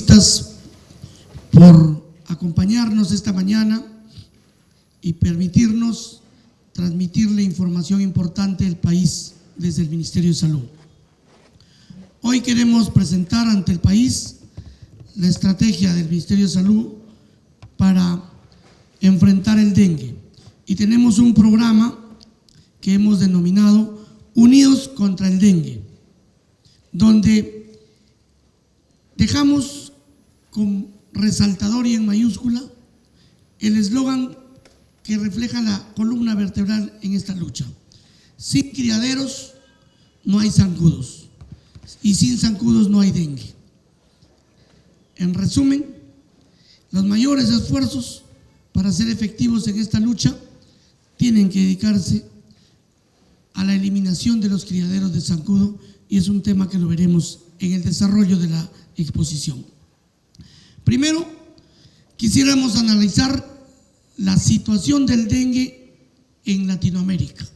periodistas por acompañarnos esta mañana y permitirnos transmitirle información importante del país desde el Ministerio de Salud. Hoy queremos presentar ante el país la estrategia del Ministerio de Salud para enfrentar el dengue. Y tenemos un programa que hemos denominado Unidos contra el Dengue, donde dejamos con resaltador y en mayúscula el eslogan que refleja la columna vertebral en esta lucha: sin criaderos no hay zancudos y sin zancudos no hay dengue. En resumen, los mayores esfuerzos para ser efectivos en esta lucha tienen que dedicarse a la eliminación de los criaderos de zancudo, y es un tema que lo veremos en el desarrollo de la exposición. Primero, quisiéramos analizar la situación del dengue en Latinoamérica.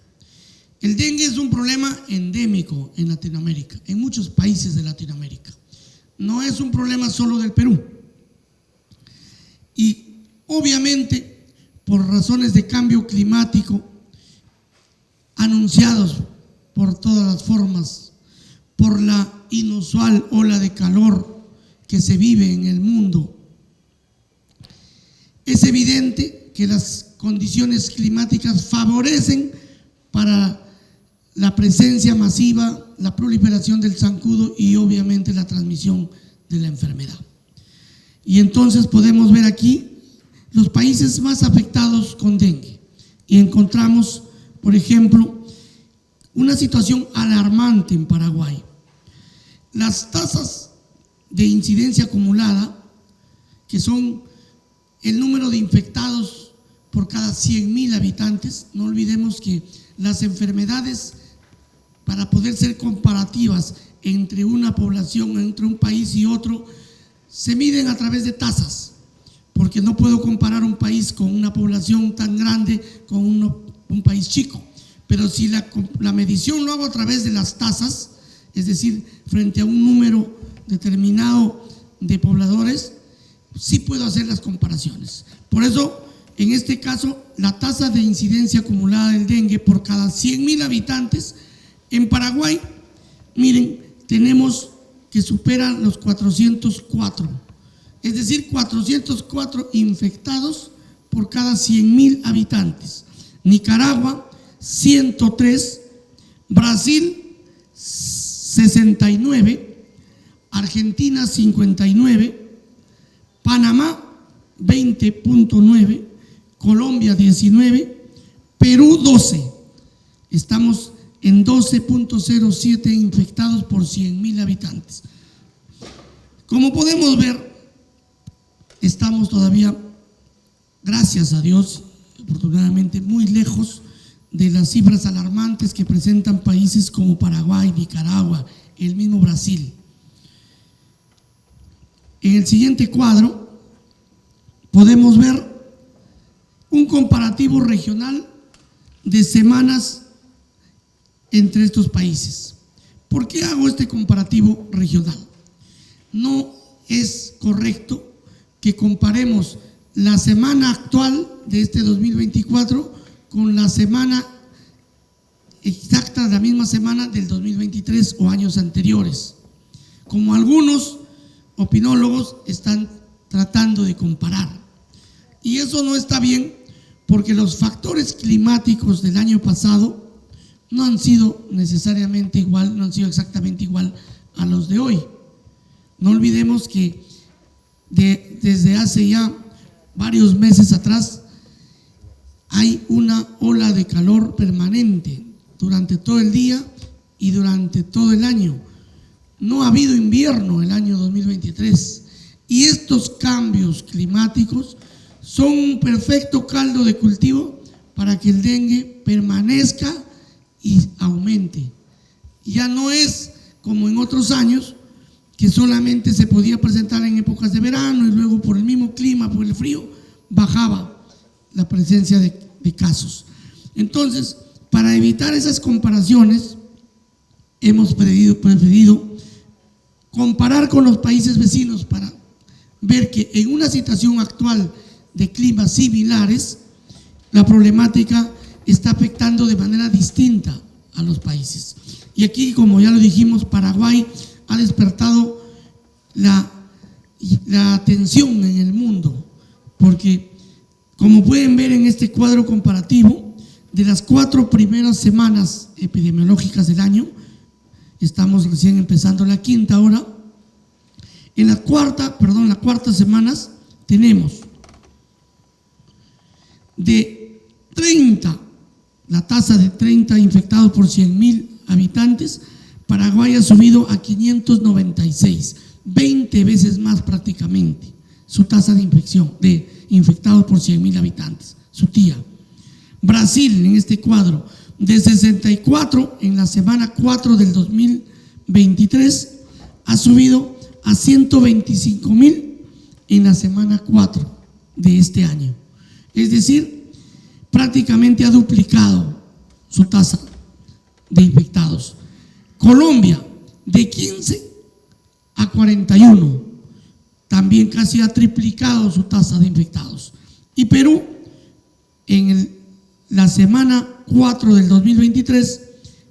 El dengue es un problema endémico en Latinoamérica, en muchos países de Latinoamérica. No es un problema solo del Perú. Y obviamente, por razones de cambio climático, anunciados por todas las formas, por la inusual ola de calor que se vive en el mundo, es evidente que las condiciones climáticas favorecen para la presencia masiva, la proliferación del zancudo y obviamente la transmisión de la enfermedad. Y entonces podemos ver aquí los países más afectados con dengue y encontramos, por ejemplo, una situación alarmante en Paraguay. Las tasas de incidencia acumulada, que son el número de infectados por cada 100.000 habitantes, no olvidemos que las enfermedades, para poder ser comparativas entre una población, entre un país y otro, se miden a través de tasas, porque no puedo comparar un país con una población tan grande con un país chico. Pero si la medición lo hago a través de las tasas, es decir, frente a un número determinado de pobladores, sí puedo hacer las comparaciones. Por eso, en este caso, la tasa de incidencia acumulada del dengue por cada 100.000 habitantes en Paraguay, miren, tenemos que superan los 404, es decir, 404 infectados por cada 100.000 habitantes. Nicaragua, 103, Brasil, 69, Argentina, 59, Panamá, 20.9, Colombia, 19, Perú, 12. Estamos en 12.07 infectados por 100.000 habitantes. Como podemos ver, estamos todavía, gracias a Dios, afortunadamente, muy lejos de las cifras alarmantes que presentan países como Paraguay, Nicaragua, el mismo Brasil. En el siguiente cuadro podemos ver un comparativo regional de semanas entre estos países. ¿Por qué hago este comparativo regional? No es correcto que comparemos la semana actual de este 2024 con la semana exacta, la misma semana del 2023 o años anteriores, como algunos opinólogos están tratando de comparar. Y eso no está bien, porque los factores climáticos del año pasado no han sido necesariamente igual, no han sido exactamente igual a los de hoy. No olvidemos que desde hace ya varios meses atrás hay una ola de calor permanente durante todo el día y durante todo el año. No ha habido invierno el año 2023, y estos cambios climáticos son un perfecto caldo de cultivo para que el dengue permanezca y aumente. Ya no es como en otros años, que solamente se podía presentar en épocas de verano y luego por el mismo clima, por el frío, bajaba la presencia de casos. Entonces, para evitar esas comparaciones, hemos preferido comparar con los países vecinos para ver que en una situación actual de climas similares, la problemática está afectando de manera distinta a los países. Y aquí, como ya lo dijimos, Paraguay ha despertado la atención en el mundo, porque como pueden ver en este cuadro comparativo, de las 4 primeras semanas epidemiológicas del año, estamos recién empezando la quinta ahora, en la cuarta semanas tenemos de 30, la tasa de 30 infectados por 100.000 habitantes, Paraguay ha subido a 596, 20 veces más prácticamente su tasa de infección, de infectados por 100.000 habitantes, su tía. Brasil, en este cuadro, de 64 en la semana 4 del 2023, ha subido a 125.000 en la semana 4 de este año. Es decir, prácticamente ha duplicado su tasa de infectados. Colombia, de 15 a 41, también casi ha triplicado su tasa de infectados. Y Perú, en la semana 4 del 2023,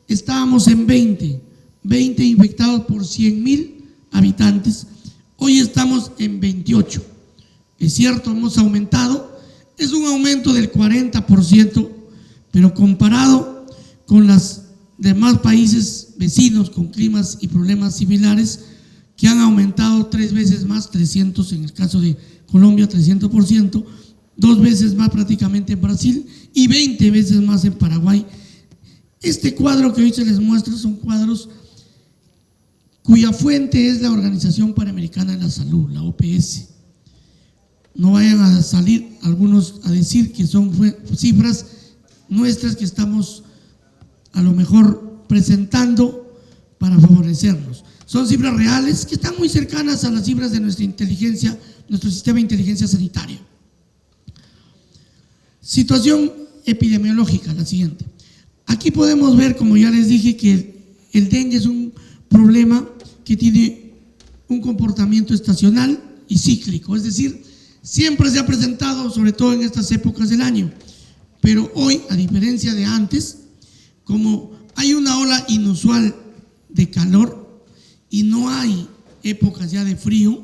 estábamos en 20 infectados por 100.000 habitantes. Hoy estamos en 28. Es cierto, hemos aumentado, es un aumento del 40%, pero comparado con los demás países vecinos con climas y problemas similares, que han aumentado 3 veces más, 300 en el caso de Colombia, 300%, 2 veces más prácticamente en Brasil y 20 veces más en Paraguay. Este cuadro que hoy se les muestra son cuadros cuya fuente es la Organización Panamericana de la Salud, la OPS. No vayan a salir algunos a decir que son cifras nuestras que estamos a lo mejor presentando para favorecernos. Son cifras reales que están muy cercanas a las cifras de nuestra inteligencia, nuestro sistema de inteligencia sanitaria. Situación epidemiológica, la siguiente. Aquí podemos ver, como ya les dije, que el dengue es un problema que tiene un comportamiento estacional y cíclico, es decir, siempre se ha presentado, sobre todo en estas épocas del año, pero hoy, a diferencia de antes, como hay una ola inusual de calor y no hay épocas ya de frío,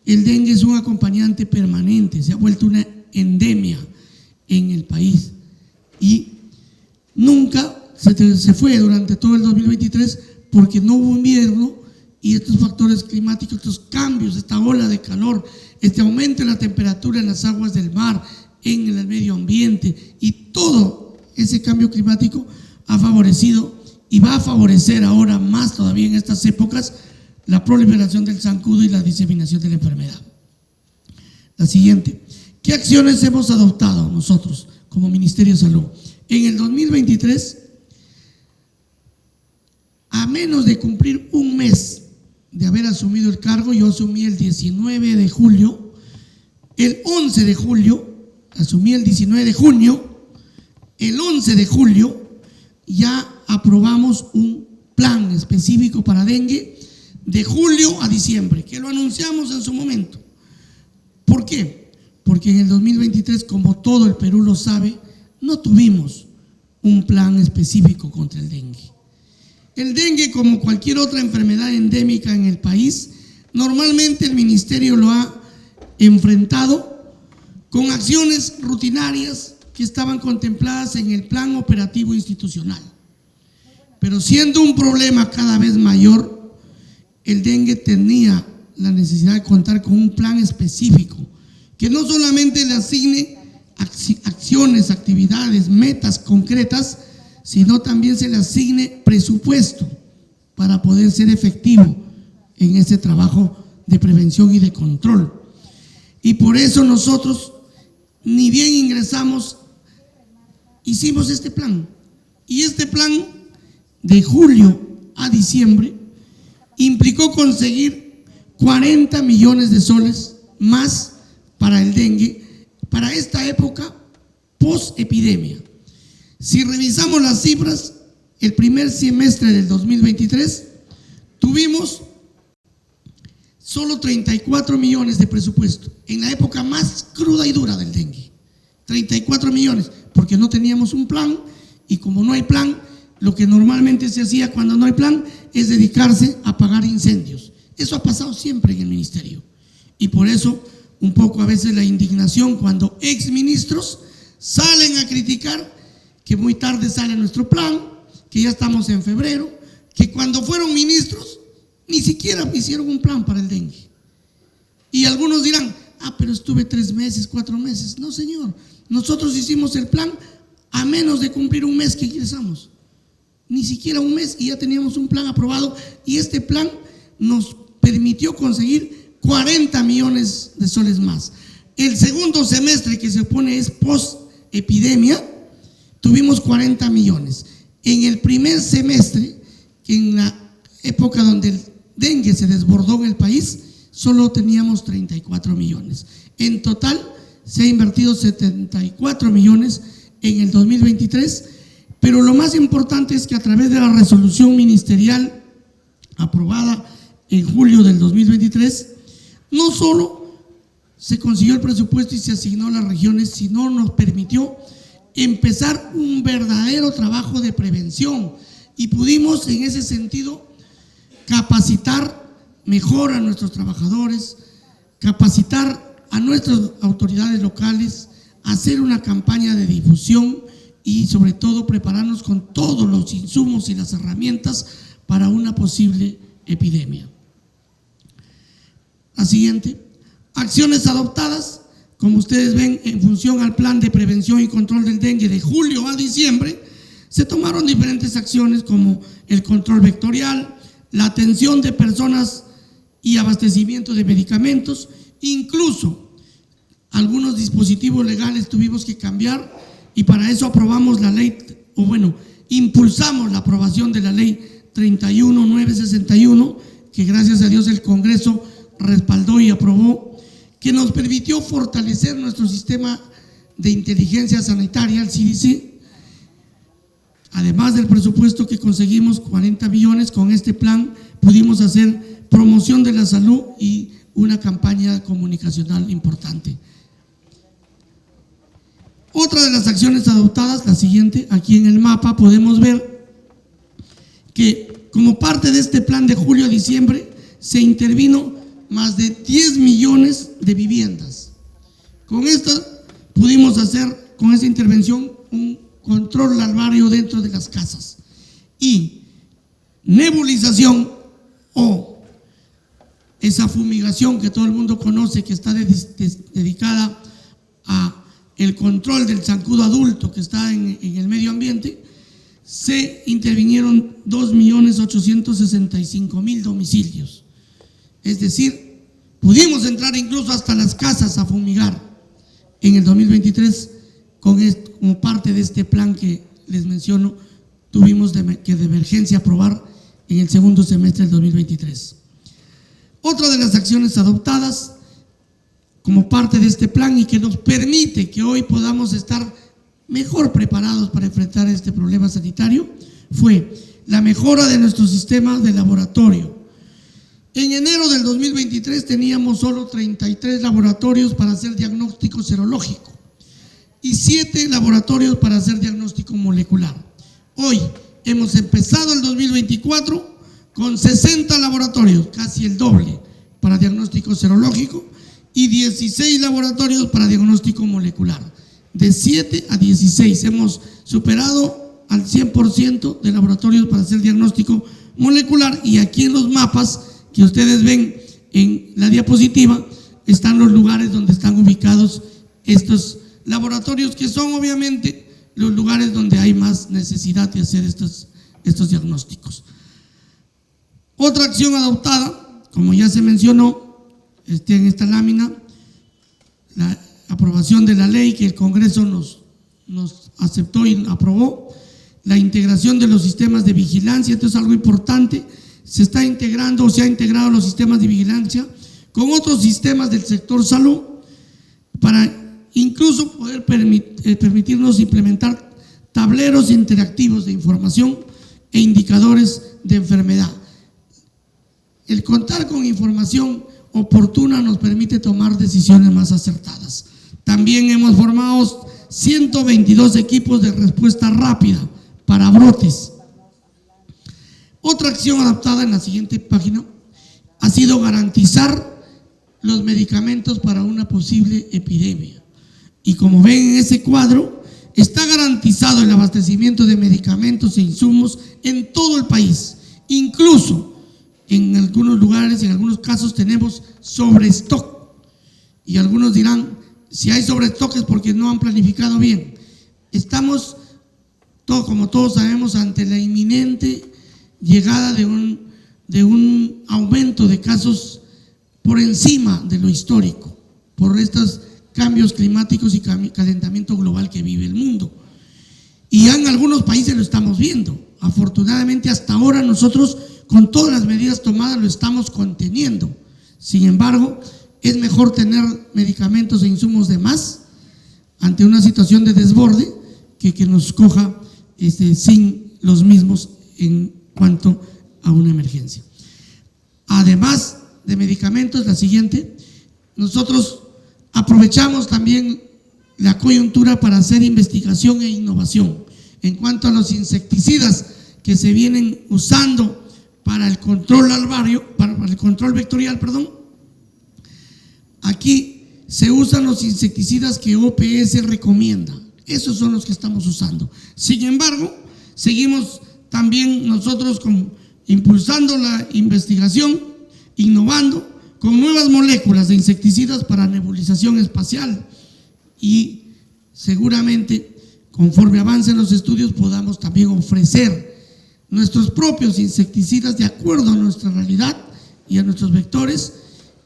el dengue es un acompañante permanente, se ha vuelto una endemia en el país y nunca se fue durante todo el 2023 porque no hubo invierno y estos factores climáticos, estos cambios, esta ola de calor, este aumento en la temperatura en las aguas del mar, en el medio ambiente y todo ese cambio climático ha favorecido y va a favorecer ahora más todavía en estas épocas la proliferación del zancudo y la diseminación de la enfermedad. La siguiente. ¿Qué acciones hemos adoptado nosotros como Ministerio de Salud? En el 2023, a menos de cumplir un mes de haber asumido el cargo, yo asumí el 19 de julio, el 11 de julio, asumí el 19 de junio, el 11 de julio ya aprobamos un plan específico para dengue de julio a diciembre, que lo anunciamos en su momento. ¿Por qué? Porque en el 2023, como todo el Perú lo sabe, no tuvimos un plan específico contra el dengue. El dengue, como cualquier otra enfermedad endémica en el país, normalmente el ministerio lo ha enfrentado con acciones rutinarias que estaban contempladas en el plan operativo institucional. Pero siendo un problema cada vez mayor, el dengue tenía la necesidad de contar con un plan específico que no solamente le asigne acciones, actividades, metas concretas, sino también se le asigne presupuesto para poder ser efectivo en ese trabajo de prevención y de control. Y por eso nosotros, ni bien ingresamos, hicimos este plan. Y este plan, de julio a diciembre, implicó conseguir 40 millones de soles más para el dengue, para esta época post-epidemia. Si revisamos las cifras, el primer semestre del 2023 tuvimos solo 34 millones de presupuesto, en la época más cruda y dura del dengue. 34 millones, porque no teníamos un plan, y como no hay plan, lo que normalmente se hacía cuando no hay plan es dedicarse a apagar incendios. Eso ha pasado siempre en el ministerio, y por eso un poco a veces la indignación cuando exministros salen a criticar que muy tarde sale nuestro plan, que ya estamos en febrero, que cuando fueron ministros ni siquiera hicieron un plan para el dengue. Y algunos dirán, pero estuve 3 meses, 4 meses. No, señor, nosotros hicimos el plan a menos de cumplir un mes que ingresamos. Ni siquiera un mes y ya teníamos un plan aprobado, y este plan nos permitió conseguir 40 millones de soles más. El segundo semestre, que se supone es post-epidemia, tuvimos 40 millones. En el primer semestre, en la época donde el dengue se desbordó en el país, solo teníamos 34 millones. En total se ha invertido 74 millones en el 2023, pero lo más importante es que a través de la resolución ministerial aprobada en julio del 2023, no solo se consiguió el presupuesto y se asignó a las regiones, sino nos permitió empezar un verdadero trabajo de prevención, y pudimos en ese sentido capacitar mejor a nuestros trabajadores, capacitar a nuestras autoridades locales, hacer una campaña de difusión y sobre todo prepararnos con todos los insumos y las herramientas para una posible epidemia. La siguiente, acciones adoptadas. Como ustedes ven, en función al plan de prevención y control del dengue de julio a diciembre, se tomaron diferentes acciones como el control vectorial, la atención de personas y abastecimiento de medicamentos, incluso algunos dispositivos legales tuvimos que cambiar, y para eso aprobamos la ley, impulsamos la aprobación de la ley 31961, que gracias a Dios el Congreso respaldó y aprobó, que nos permitió fortalecer nuestro sistema de inteligencia sanitaria, el CDC. Además del presupuesto que conseguimos, 40 millones, con este plan pudimos hacer promoción de la salud y una campaña comunicacional importante. Otra de las acciones adoptadas, la siguiente, aquí en el mapa podemos ver que como parte de este plan de julio a diciembre se intervino más de 10 millones de viviendas. Con esto pudimos hacer, con esta intervención, un control larvario dentro de las casas, y nebulización, o esa fumigación que todo el mundo conoce, que está dedicada a el control del zancudo adulto que está en el medio ambiente. Se intervinieron 2.865.000 domicilios. Es decir, pudimos entrar incluso hasta las casas a fumigar en el 2023, como parte de este plan que les menciono, tuvimos que de emergencia aprobar en el segundo semestre del 2023. Otra de las acciones adoptadas como parte de este plan y que nos permite que hoy podamos estar mejor preparados para enfrentar este problema sanitario fue la mejora de nuestro sistema de laboratorio. En enero del 2023 teníamos solo 33 laboratorios para hacer diagnóstico serológico y 7 laboratorios para hacer diagnóstico molecular. Hoy hemos empezado el 2024 con 60 laboratorios, casi el doble, para diagnóstico serológico, y 16 laboratorios para diagnóstico molecular. De 7 a 16 hemos superado al 100% de laboratorios para hacer diagnóstico molecular, y aquí en los mapas que ustedes ven en la diapositiva están los lugares donde están ubicados estos laboratorios, que son obviamente los lugares donde hay más necesidad de hacer estos diagnósticos. Otra acción adoptada, como ya se mencionó en esta lámina, la aprobación de la ley que el Congreso nos aceptó y aprobó, la integración de los sistemas de vigilancia. Esto es algo importante. Se está integrando, o se ha integrado los sistemas de vigilancia con otros sistemas del sector salud para incluso poder permitirnos implementar tableros interactivos de información e indicadores de enfermedad. El contar con información oportuna nos permite tomar decisiones más acertadas. También hemos formado 122 equipos de respuesta rápida para brotes. Otra acción adaptada en la siguiente página ha sido garantizar los medicamentos para una posible epidemia. Y como ven en ese cuadro, está garantizado el abastecimiento de medicamentos e insumos en todo el país. Incluso en algunos lugares, en algunos casos tenemos sobrestock. Y algunos dirán, si hay sobrestock es porque no han planificado bien. Estamos, como todos sabemos, ante la inminente llegada de un aumento de casos por encima de lo histórico, por estos cambios climáticos y calentamiento global que vive el mundo. Y ya en algunos países lo estamos viendo. Afortunadamente hasta ahora nosotros con todas las medidas tomadas lo estamos conteniendo. Sin embargo, es mejor tener medicamentos e insumos de más ante una situación de desborde que nos coja sin los mismos en cuanto a una emergencia. Además de medicamentos, la siguiente, nosotros aprovechamos también la coyuntura para hacer investigación e innovación en cuanto a los insecticidas que se vienen usando para el control larvario, para el control vectorial, perdón. Aquí se usan los insecticidas que OPS recomienda. Esos son los que estamos usando. Sin embargo, seguimos también nosotros impulsando la investigación, innovando con nuevas moléculas de insecticidas para nebulización espacial y seguramente conforme avancen los estudios podamos también ofrecer nuestros propios insecticidas de acuerdo a nuestra realidad y a nuestros vectores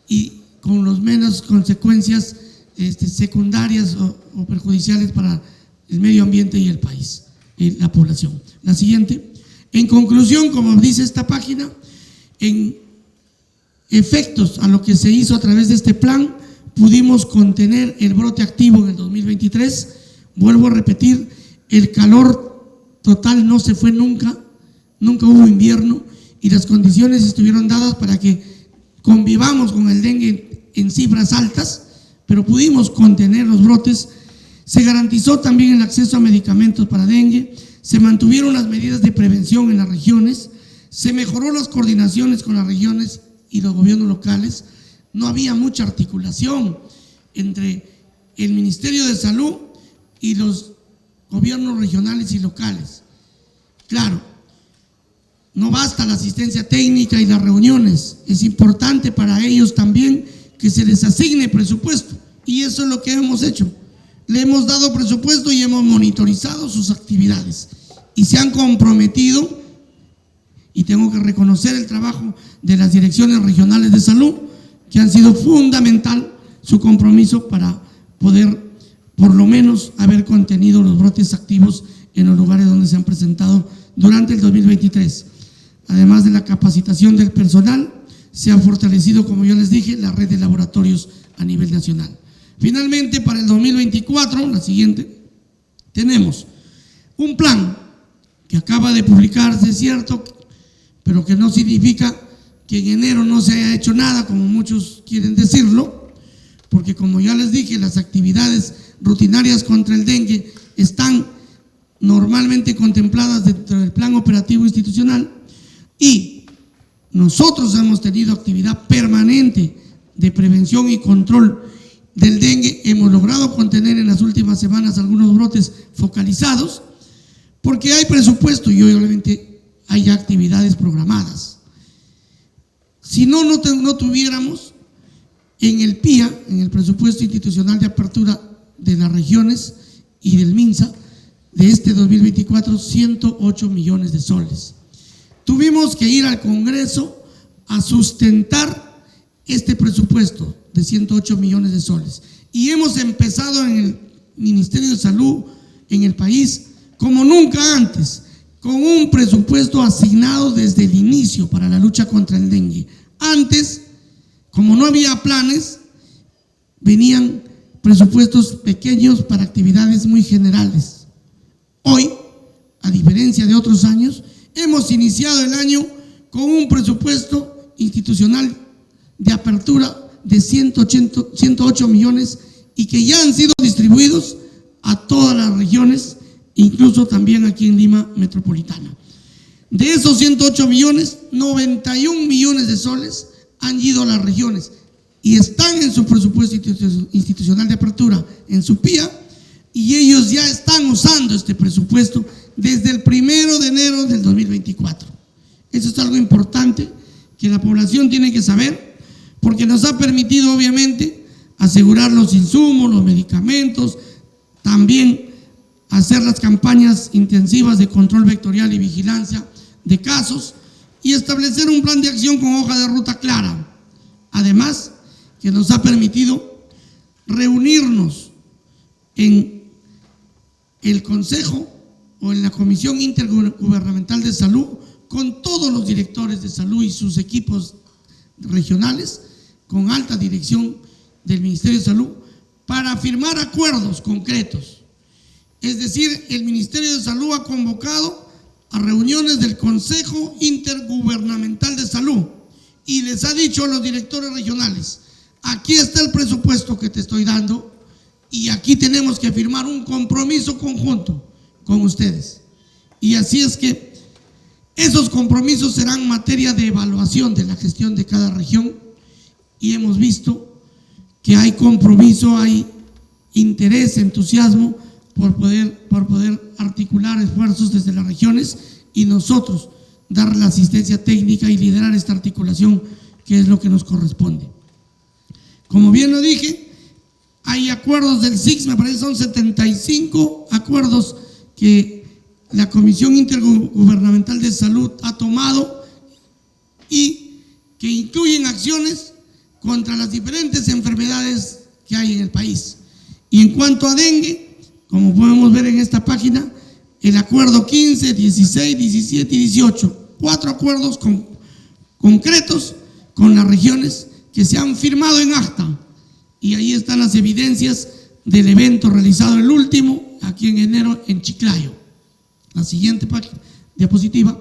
y con los menos consecuencias secundarias o perjudiciales para el medio ambiente y el país, y la población. La siguiente. En conclusión, como dice esta página, en efectos a lo que se hizo a través de este plan, pudimos contener el brote activo en el 2023. Vuelvo a repetir, el calor total no se fue nunca, nunca hubo invierno y las condiciones estuvieron dadas para que convivamos con el dengue en cifras altas, pero pudimos contener los brotes. Se garantizó también el acceso a medicamentos para dengue, se mantuvieron las medidas de prevención en las regiones, se mejoró las coordinaciones con las regiones y los gobiernos locales. No había mucha articulación entre el Ministerio de Salud y los gobiernos regionales y locales. Claro, no basta la asistencia técnica y las reuniones, es importante para ellos también que se les asigne presupuesto y eso es lo que hemos hecho. Le hemos dado presupuesto y hemos monitorizado sus actividades y se han comprometido, y tengo que reconocer el trabajo de las direcciones regionales de salud, que han sido fundamental su compromiso para poder por lo menos haber contenido los brotes activos en los lugares donde se han presentado durante el 2023. Además de la capacitación del personal, se ha fortalecido, como ya les dije, la red de laboratorios a nivel nacional. Finalmente, para el 2024, la siguiente, tenemos un plan que acaba de publicarse, es cierto, pero que no significa que en enero no se haya hecho nada, como muchos quieren decirlo, porque como ya les dije, las actividades rutinarias contra el dengue están normalmente contempladas dentro del plan operativo institucional y nosotros hemos tenido actividad permanente de prevención y control del dengue. Hemos logrado contener en las últimas semanas algunos brotes focalizados porque hay presupuesto y obviamente hay actividades programadas. Si no tuviéramos en el PIA, en el presupuesto institucional de apertura de las regiones y del MINSA de este 2024, 108 millones de soles. Tuvimos que ir al Congreso a sustentar este presupuesto de 108 millones de soles. Y hemos empezado en el Ministerio de Salud, en el país, como nunca antes, con un presupuesto asignado desde el inicio para la lucha contra el dengue. Antes, como no había planes, venían presupuestos pequeños para actividades muy generales. Hoy, a diferencia de otros años, hemos iniciado el año con un presupuesto institucional de apertura de 108 millones y que ya han sido distribuidos a todas las regiones, incluso también aquí en Lima Metropolitana. De esos 108 millones, 91 millones de soles han ido a las regiones y están en su presupuesto institucional de apertura, en su PIA, y ellos ya están usando este presupuesto desde el 1 de enero del 2024. Eso es algo importante que la población tiene que saber, porque nos ha permitido obviamente asegurar los insumos, los medicamentos, también hacer las campañas intensivas de control vectorial y vigilancia de casos y establecer un plan de acción con hoja de ruta clara. Además, que nos ha permitido reunirnos en el Consejo o en la Comisión Intergubernamental de Salud con todos los directores de salud y sus equipos regionales, con alta dirección del Ministerio de Salud, para firmar acuerdos concretos. Es decir, el Ministerio de Salud ha convocado a reuniones del Consejo Intergubernamental de Salud y les ha dicho a los directores regionales: aquí está el presupuesto que te estoy dando y aquí tenemos que firmar un compromiso conjunto con ustedes. Y así es que esos compromisos serán materia de evaluación de la gestión de cada región, y hemos visto que hay compromiso, hay interés, entusiasmo por poder articular esfuerzos desde las regiones y nosotros dar la asistencia técnica y liderar esta articulación, que es lo que nos corresponde. Como bien lo dije, hay acuerdos del SIX, me parece son 75 acuerdos que la Comisión Intergubernamental de Salud ha tomado y que incluyen acciones contra las diferentes enfermedades que hay en el país. Y en cuanto a dengue, como podemos ver en esta página, el acuerdo 15, 16, 17 y 18, 4 acuerdos concretos con las regiones que se han firmado en acta, y ahí están las evidencias del evento realizado el último, aquí en enero, en Chiclayo. La siguiente página, diapositiva.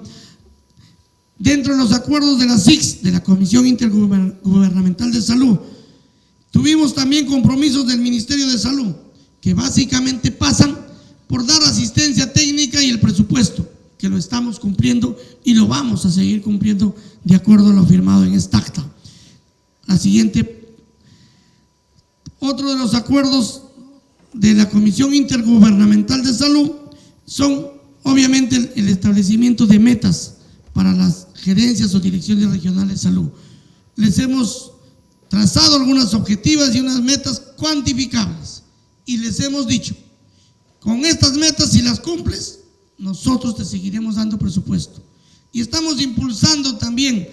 Dentro de los acuerdos de la SIX, de la Comisión Intergubernamental de Salud, tuvimos también compromisos del Ministerio de Salud, que básicamente pasan por dar asistencia técnica y el presupuesto, que lo estamos cumpliendo y lo vamos a seguir cumpliendo de acuerdo a lo firmado en esta acta. La siguiente. Otro de los acuerdos de la Comisión Intergubernamental de Salud son obviamente el establecimiento de metas para las gerencias o direcciones regionales de salud. Les hemos trazado algunas objetivas y unas metas cuantificables y les hemos dicho: con estas metas, si las cumples, nosotros te seguiremos dando presupuesto. Y estamos impulsando también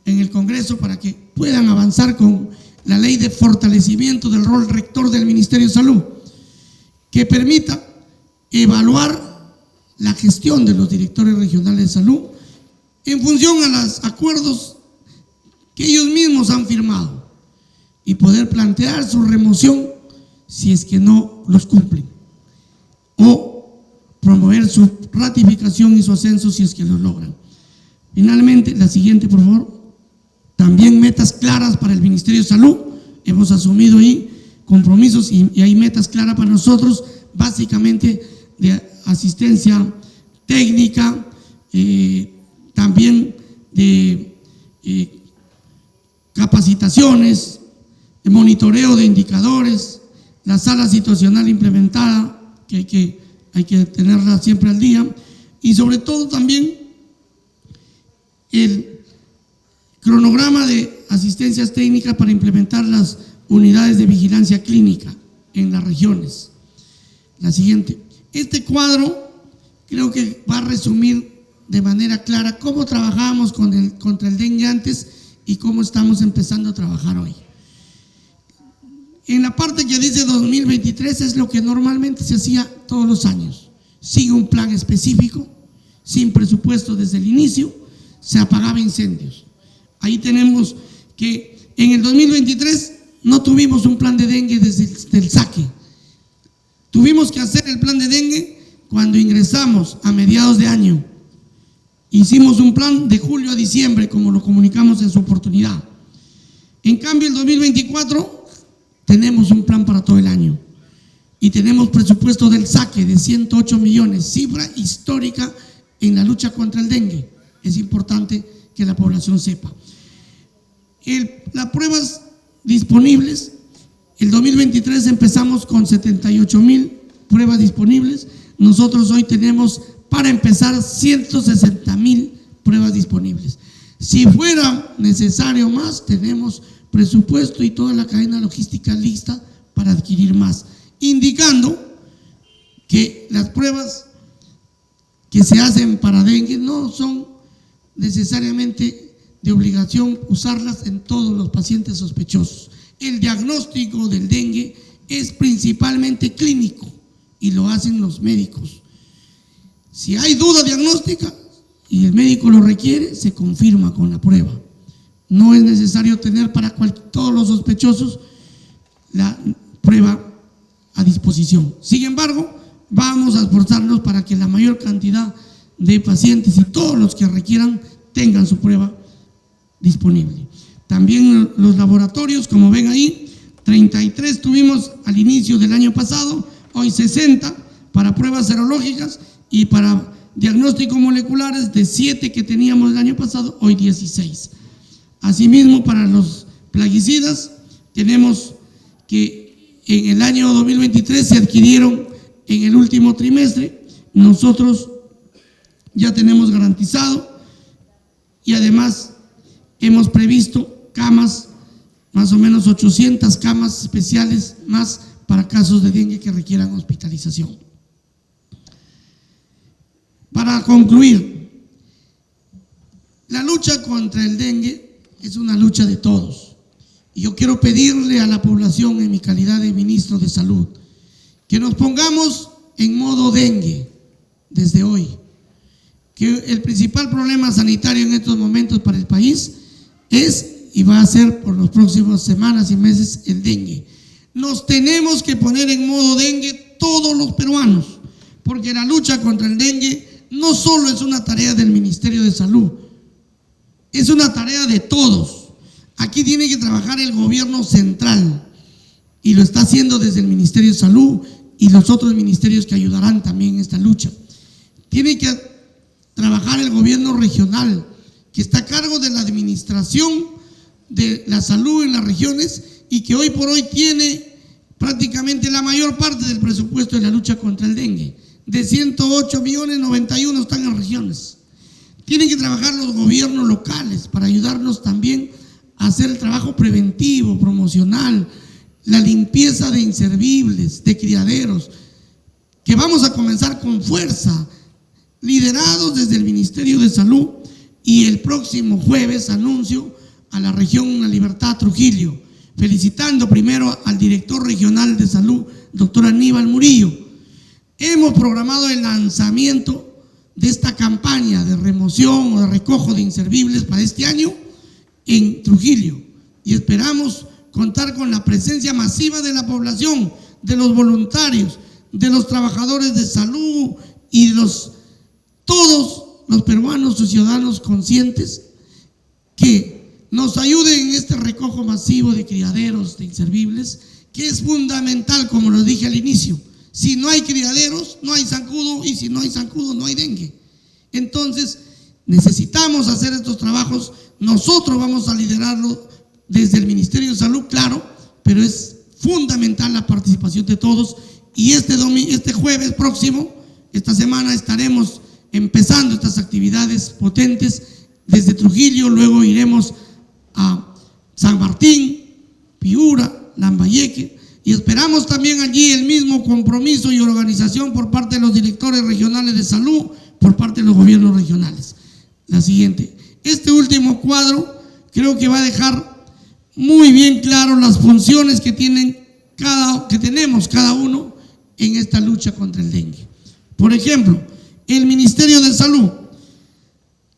en el Congreso para que puedan avanzar con la ley de fortalecimiento del rol rector del Ministerio de Salud, que permita evaluar la gestión de los directores regionales de salud en función a los acuerdos que ellos mismos han firmado y poder plantear su remoción si es que no los cumplen, o promover su ratificación y su ascenso si es que los logran. Finalmente, la siguiente, por favor. También metas claras para el Ministerio de Salud. Hemos asumido ahí compromisos y hay metas claras para nosotros, básicamente de asistencia técnica, también de capacitaciones, de monitoreo de indicadores, la sala situacional implementada, que hay que tenerla siempre al día, y sobre todo también el cronograma de asistencias técnicas para implementar las unidades de vigilancia clínica en las regiones. La siguiente. Este cuadro creo que va a resumir de manera clara cómo trabajábamos contra el dengue antes y cómo estamos empezando a trabajar hoy. En la parte que dice 2023 es lo que normalmente se hacía todos los años. Sigue un plan específico, sin presupuesto desde el inicio, se apagaba incendios. Ahí tenemos que en el 2023 no tuvimos un plan de dengue desde el saque. Tuvimos que hacer el plan de dengue cuando ingresamos a mediados de año. Hicimos un plan de julio a diciembre, como lo comunicamos en su oportunidad. En cambio, el 2024 tenemos un plan para todo el año y tenemos presupuesto del saque de 108 millones, cifra histórica en la lucha contra el dengue. Es importante que la población sepa. Las pruebas disponibles, el 2023 empezamos con 78,000 pruebas disponibles. Nosotros hoy tenemos para empezar 160,000 pruebas disponibles. Si fuera necesario más, tenemos presupuesto y toda la cadena logística lista para adquirir más, indicando que las pruebas que se hacen para dengue no son necesariamente de obligación usarlas en todos los pacientes sospechosos. El diagnóstico del dengue es principalmente clínico y lo hacen los médicos. Si hay duda diagnóstica y el médico lo requiere, se confirma con la prueba. No es necesario tener para todos los sospechosos la prueba a disposición. Sin embargo, vamos a esforzarnos para que la mayor cantidad de pacientes y todos los que requieran tengan su prueba disponible. También los laboratorios, como ven ahí, 33 tuvimos al inicio del año pasado, hoy 60 para pruebas serológicas y para diagnósticos moleculares, de 7 que teníamos el año pasado, hoy 16. Asimismo, para los plaguicidas, tenemos que en el año 2023 se adquirieron en el último trimestre. Nosotros ya tenemos garantizado y además hemos previsto camas, más o menos 800 camas especiales más para casos de dengue que requieran hospitalización. Para concluir, la lucha contra el dengue es una lucha de todos. Y yo quiero pedirle a la población, en mi calidad de ministro de Salud, que nos pongamos en modo dengue desde hoy. Que el principal problema sanitario en estos momentos para el país es y va a ser por las próximas semanas y meses el dengue. Nos tenemos que poner en modo dengue todos los peruanos, porque la lucha contra el dengue no solo es una tarea del Ministerio de Salud, es una tarea de todos. Aquí tiene que trabajar el gobierno central y lo está haciendo desde el Ministerio de Salud y los otros ministerios que ayudarán también en esta lucha. Tiene que trabajar el gobierno regional, que está a cargo de la administración de la salud en las regiones y que hoy por hoy tiene prácticamente la mayor parte del presupuesto de la lucha contra el dengue. De 108 millones, 91 están en regiones. Tienen que trabajar los gobiernos locales para ayudarnos también a hacer el trabajo preventivo, promocional, la limpieza de inservibles, de criaderos, que vamos a comenzar con fuerza, liderados desde el Ministerio de Salud, y el próximo jueves anuncio a la región La Libertad, Trujillo, felicitando primero al director regional de salud, doctor Aníbal Murillo. Hemos programado el lanzamiento de esta campaña de remoción o de recojo de inservibles para este año en Trujillo y esperamos contar con la presencia masiva de la población, de los voluntarios, de los trabajadores de salud y de todos los peruanos o ciudadanos conscientes que nos ayuden en este recojo masivo de criaderos de inservibles, que es fundamental, como lo dije al inicio. Si no hay criaderos, no hay zancudo, y si no hay zancudo, no hay dengue. Entonces, necesitamos hacer estos trabajos. Nosotros vamos a liderarlo desde el Ministerio de Salud, claro, pero es fundamental la participación de todos. Y este jueves próximo, esta semana, estaremos empezando estas actividades potentes desde Trujillo, luego iremos a San Martín, Piura, Lambayeque, y esperamos también allí el mismo compromiso y organización por parte de los directores regionales de salud, por parte de los gobiernos regionales. La siguiente. Este último cuadro creo que va a dejar muy bien claro las funciones que tenemos cada uno en esta lucha contra el dengue. Por ejemplo, el Ministerio de Salud.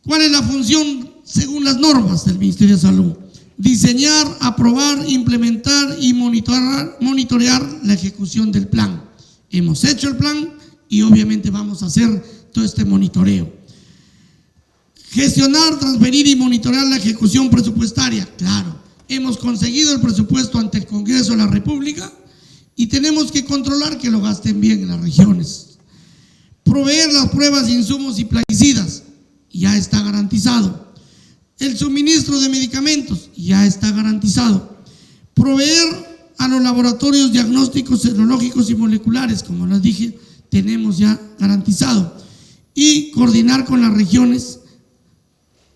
¿Cuál es la función según las normas del Ministerio de Salud? Diseñar, aprobar, implementar y monitorear la ejecución del plan. Hemos hecho el plan y obviamente vamos a hacer todo este monitoreo. Gestionar, transferir y monitorear la ejecución presupuestaria. Claro, hemos conseguido el presupuesto ante el Congreso de la República y tenemos que controlar que lo gasten bien en las regiones. Proveer las pruebas de insumos y plaguicidas, ya está garantizado. El suministro de medicamentos, ya está garantizado. Proveer a los laboratorios diagnósticos serológicos y moleculares, como les dije, tenemos ya garantizado. Y coordinar con las regiones,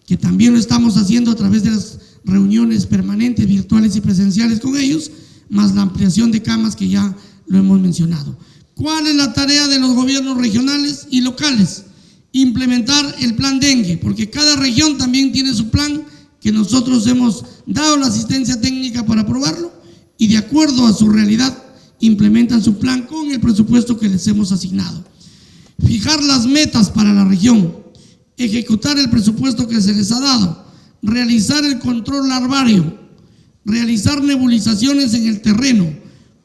que también lo estamos haciendo a través de las reuniones permanentes, virtuales y presenciales con ellos, más la ampliación de camas que ya lo hemos mencionado. ¿Cuál es la tarea de los gobiernos regionales y locales? Implementar el plan dengue, porque cada región también tiene su plan, que nosotros hemos dado la asistencia técnica para aprobarlo, y de acuerdo a su realidad implementan su plan con el presupuesto que les hemos asignado. Fijar las metas para la región, ejecutar el presupuesto que se les ha dado, realizar el control larvario, realizar nebulizaciones en el terreno,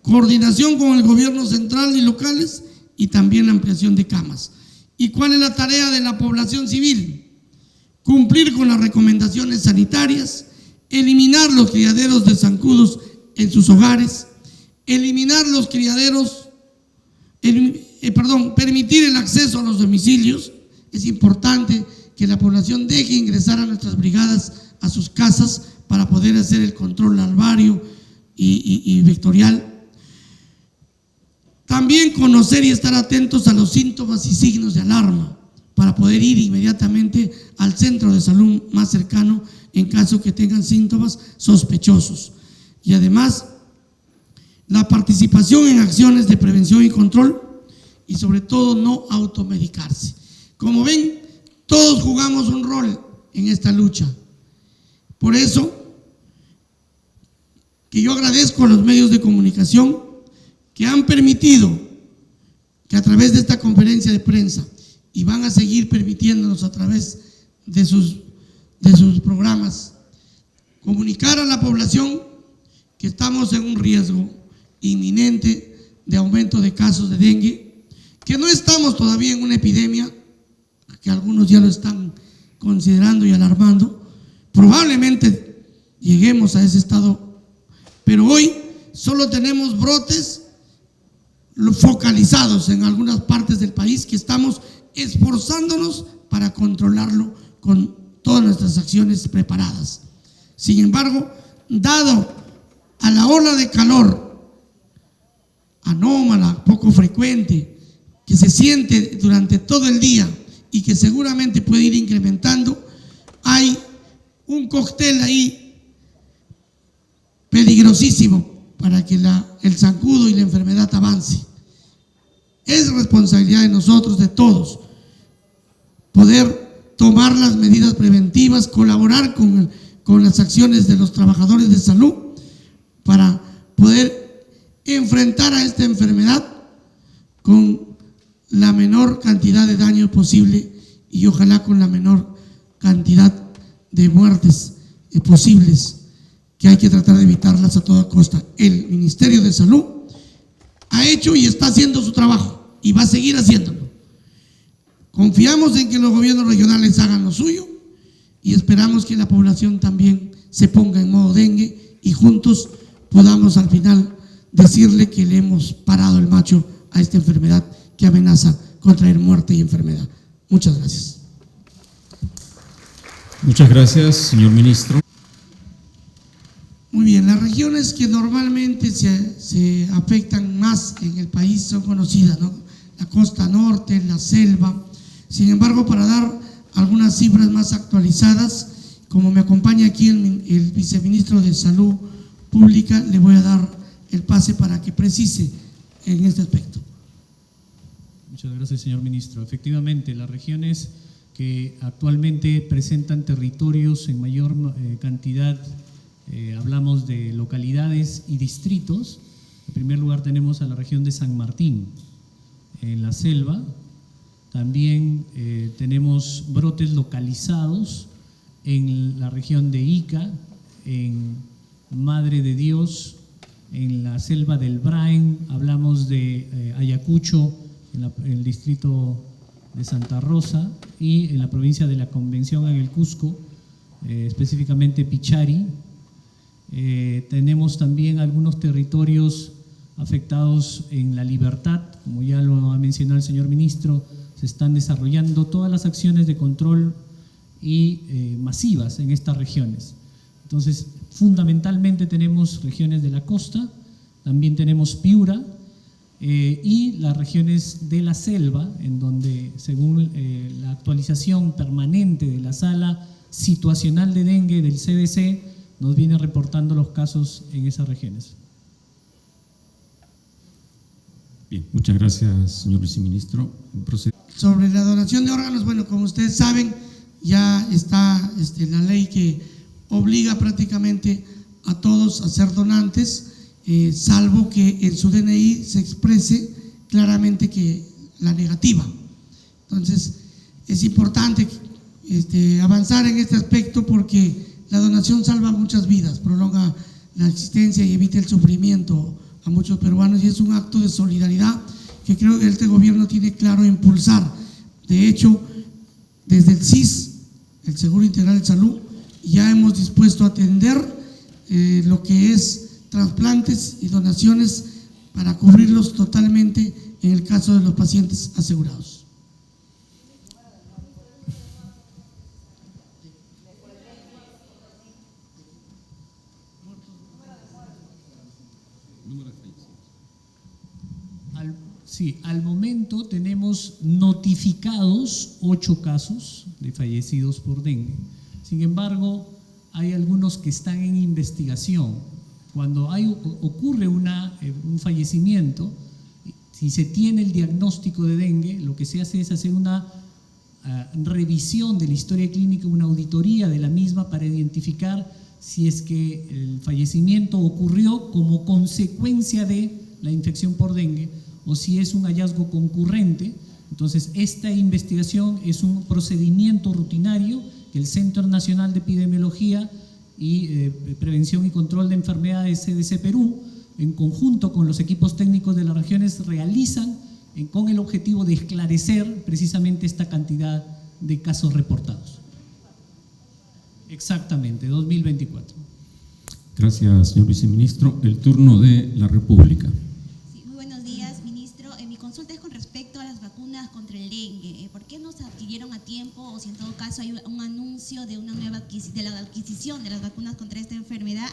coordinación con el gobierno central y locales y también la ampliación de camas. ¿Y cuál es la tarea de la población civil? Cumplir con las recomendaciones sanitarias, eliminar los criaderos de zancudos en sus hogares, eliminar los criaderos, permitir el acceso a los domicilios. Es importante que la población deje ingresar a nuestras brigadas a sus casas para poder hacer el control larvario y vectorial. También conocer y estar atentos a los síntomas y signos de alarma para poder ir inmediatamente al centro de salud más cercano en caso que tengan síntomas sospechosos. Y además, la participación en acciones de prevención y control y sobre todo no automedicarse. Como ven, todos jugamos un rol en esta lucha. Por eso, que yo agradezco a los medios de comunicación que han permitido que a través de esta conferencia de prensa, y van a seguir permitiéndonos a través de sus programas, comunicar a la población que estamos en un riesgo inminente de aumento de casos de dengue, que no estamos todavía en una epidemia, que algunos ya lo están considerando y alarmando. Probablemente lleguemos a ese estado, pero hoy solo tenemos brotes focalizados en algunas partes del país que estamos esforzándonos para controlarlo con todas nuestras acciones preparadas. Sin embargo, dado a la ola de calor anómala, poco frecuente, que se siente durante todo el día y que seguramente puede ir incrementando, hay un cóctel ahí peligrosísimo para que el zancudo y la enfermedad avance. Es responsabilidad de nosotros, de todos, poder tomar las medidas preventivas, colaborar con las acciones de los trabajadores de salud para poder enfrentar a esta enfermedad con la menor cantidad de daño posible y ojalá con la menor cantidad de muertes posibles, que hay que tratar de evitarlas a toda costa. El Ministerio de Salud ha hecho y está haciendo su trabajo y va a seguir haciéndolo. Confiamos en que los gobiernos regionales hagan lo suyo y esperamos que la población también se ponga en modo dengue y juntos podamos al final decirle que le hemos parado el macho a esta enfermedad que amenaza con traer muerte y enfermedad. Muchas gracias. Muchas gracias, señor ministro. Muy bien, las regiones que normalmente se afectan más en el país son conocidas, ¿no? La costa norte, la selva. Sin embargo, para dar algunas cifras más actualizadas, como me acompaña aquí el viceministro de Salud Pública, le voy a dar el pase para que precise en este aspecto. Muchas gracias, señor ministro. Efectivamente, las regiones que actualmente presentan territorios en mayor cantidad, hablamos de localidades y distritos. En primer lugar tenemos a la región de San Martín, en la selva. También tenemos brotes localizados en la región de Ica, en Madre de Dios, en la selva del Brain. Hablamos de Ayacucho, en el distrito de Santa Rosa, y en la provincia de la Convención, en el Cusco, específicamente Pichari. Tenemos también algunos territorios afectados en La Libertad, como ya lo ha mencionado el señor ministro. Se están desarrollando todas las acciones de control y masivas en estas regiones. Entonces, fundamentalmente tenemos regiones de la costa, también tenemos Piura y las regiones de la selva, en donde, según la actualización permanente de la sala situacional de dengue del CDC, nos viene reportando los casos en esas regiones. Bien, muchas gracias, señor viceministro. Sobre la donación de órganos, bueno, como ustedes saben, ya está la ley que obliga prácticamente a todos a ser donantes, salvo que en su DNI se exprese claramente que la negativa. Entonces, es importante avanzar en este aspecto porque la donación salva muchas vidas, prolonga la existencia y evita el sufrimiento a muchos peruanos, y es un acto de solidaridad que creo que este gobierno tiene claro impulsar. De hecho, desde el SIS, el Seguro Integral de Salud, ya hemos dispuesto a atender lo que es trasplantes y donaciones para cubrirlos totalmente en el caso de los pacientes asegurados. Sí, al momento tenemos notificados 8 casos de fallecidos por dengue. Sin embargo, hay algunos que están en investigación. Cuando ocurre un fallecimiento, si se tiene el diagnóstico de dengue, lo que se hace es hacer una revisión de la historia clínica, una auditoría de la misma para identificar si es que el fallecimiento ocurrió como consecuencia de la infección por dengue o si es un hallazgo concurrente. Entonces, esta investigación es un procedimiento rutinario que el Centro Nacional de Epidemiología y Prevención y Control de Enfermedades CDC Perú, en conjunto con los equipos técnicos de las regiones, realizan con el objetivo de esclarecer precisamente esta cantidad de casos reportados. Exactamente, 2024. Gracias, señor viceministro. El turno de la República. Sí, muy buenos días, ministro. Mi consulta es con respecto a las vacunas contra el dengue. ¿Por qué no se adquirieron a tiempo, o si en todo caso hay un anuncio de la adquisición de las vacunas contra esta enfermedad?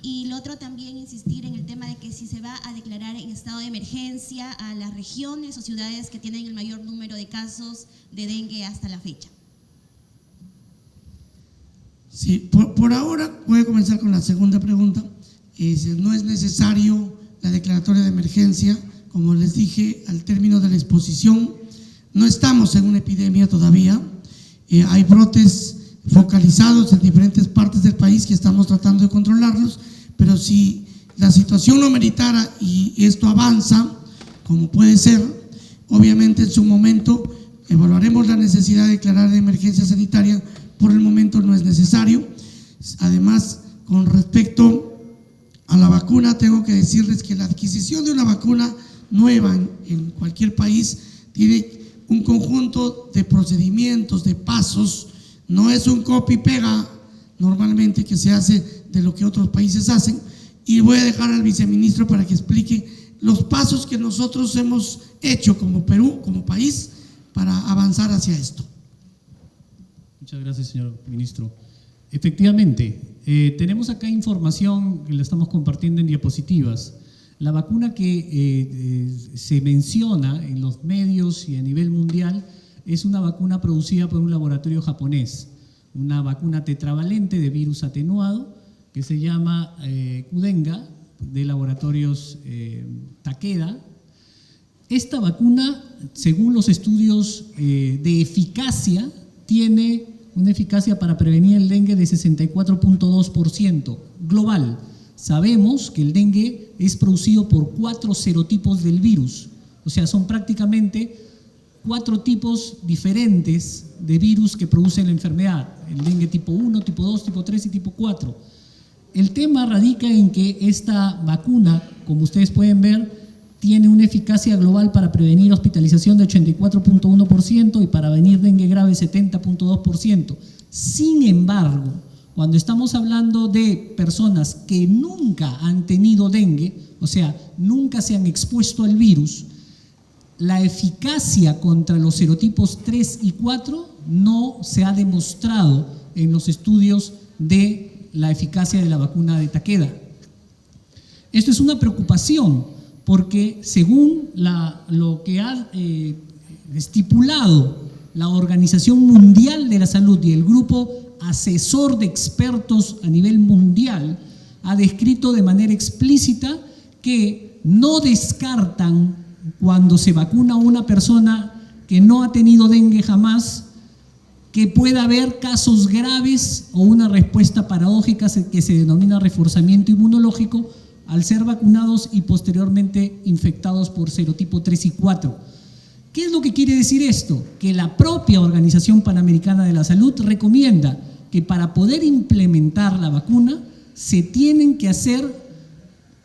Y lo otro, también insistir en el tema de que si se va a declarar en estado de emergencia a las regiones o ciudades que tienen el mayor número de casos de dengue hasta la fecha. Sí, por ahora voy a comenzar con la segunda pregunta. No es necesario la declaratoria de emergencia. Como les dije al término de la exposición, no estamos en una epidemia todavía. Hay brotes focalizados en diferentes partes del país que estamos tratando de controlarlos, pero si la situación lo meritara y esto avanza, como puede ser, obviamente en su momento evaluaremos la necesidad de declarar de emergencia sanitaria. Por el momento no es necesario. Además, con respecto a la vacuna, tengo que decirles que la adquisición de una vacuna nueva en cualquier país tiene un conjunto de procedimientos, de pasos. No es un copy-pega normalmente que se hace de lo que otros países hacen, y voy a dejar al viceministro para que explique los pasos que nosotros hemos hecho como Perú, como país, para avanzar hacia esto. Muchas gracias, señor ministro. Efectivamente, tenemos acá información que la estamos compartiendo en diapositivas. La vacuna que se menciona en los medios y a nivel mundial es una vacuna producida por un laboratorio japonés, una vacuna tetravalente de virus atenuado que se llama Qdenga, de laboratorios Takeda. Esta vacuna, según los estudios de eficacia, tiene una eficacia para prevenir el dengue de 64.2% global. Sabemos que el dengue es producido por 4 serotipos del virus, o sea, son prácticamente 4 tipos diferentes de virus que producen la enfermedad: el dengue tipo 1, tipo 2, tipo 3 y tipo 4. El tema radica en que esta vacuna, como ustedes pueden ver, tiene una eficacia global para prevenir hospitalización de 84.1% y para prevenir dengue grave 70.2%. Sin embargo, Cuando estamos hablando de personas que nunca han tenido dengue, o sea, nunca se han expuesto al virus, la eficacia contra los serotipos 3 y 4 no se ha demostrado en los estudios de la eficacia de la vacuna de Takeda. Esto es una preocupación porque según lo que ha estipulado la Organización Mundial de la Salud y el grupo asesor de expertos a nivel mundial, ha descrito de manera explícita que no descartan cuando se vacuna a una persona que no ha tenido dengue jamás, que pueda haber casos graves o una respuesta paradójica que se denomina reforzamiento inmunológico al ser vacunados y posteriormente infectados por serotipo 3 y 4. ¿Qué es lo que quiere decir esto? Que la propia Organización Panamericana de la Salud recomienda que para poder implementar la vacuna se tienen que hacer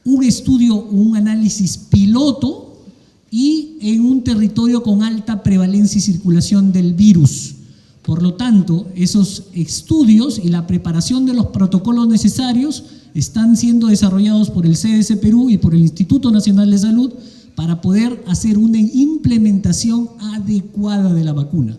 un estudio, un análisis piloto y en un territorio con alta prevalencia y circulación del virus. Por lo tanto, esos estudios y la preparación de los protocolos necesarios están siendo desarrollados por el CDC Perú y por el Instituto Nacional de Salud para poder hacer una implementación adecuada de la vacuna.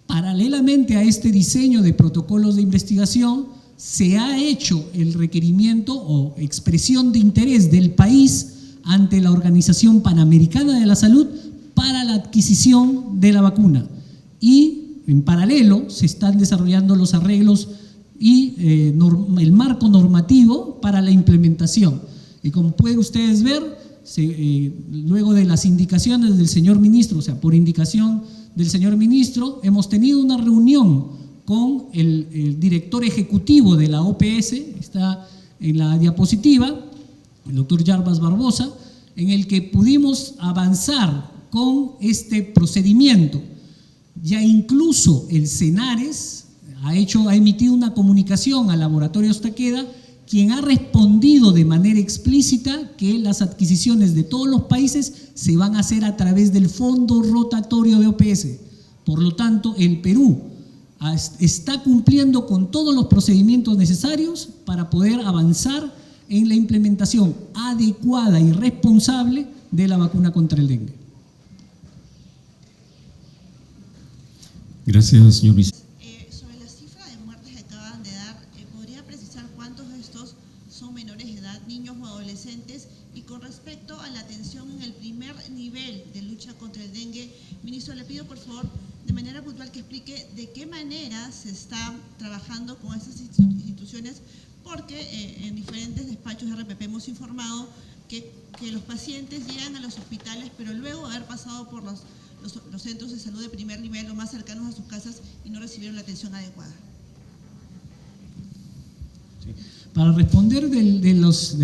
Paralelamente a este diseño de protocolos de investigación, se ha hecho el requerimiento o expresión de interés del país ante la Organización Panamericana de la Salud para la adquisición de la vacuna. Y en paralelo se están desarrollando los arreglos y el marco normativo para la implementación. Y como pueden ustedes ver, luego de las indicaciones del señor ministro, o sea, por indicación del señor ministro, hemos tenido una reunión con el director ejecutivo de la OPS, está en la diapositiva, el doctor Jarbas Barbosa, en el que pudimos avanzar con este procedimiento. Ya incluso el CENARES ha emitido una comunicación al Laboratorios Takeda, quien ha respondido de manera explícita que las adquisiciones de todos los países se van a hacer a través del fondo rotatorio de OPS. Por lo tanto, el Perú está cumpliendo con todos los procedimientos necesarios para poder avanzar en la implementación adecuada y responsable de la vacuna contra el dengue. Gracias, señor viceministro. Sobre la cifra de muertes que acaban de dar, ¿podría precisar cuántos de estos son menores de edad, niños o adolescentes? Y con respecto a la atención en el primer nivel de lucha contra el dengue, ministro, le pido por favor de manera puntual que explique de qué manera se está trabajando con estas instituciones, porque en diferentes despachos de RPP hemos informado que los pacientes llegan a los hospitales, pero luego de haber pasado por los centros de salud de primer nivel o más cercanos a sus casas y no recibieron la atención adecuada. Sí. Para responder de los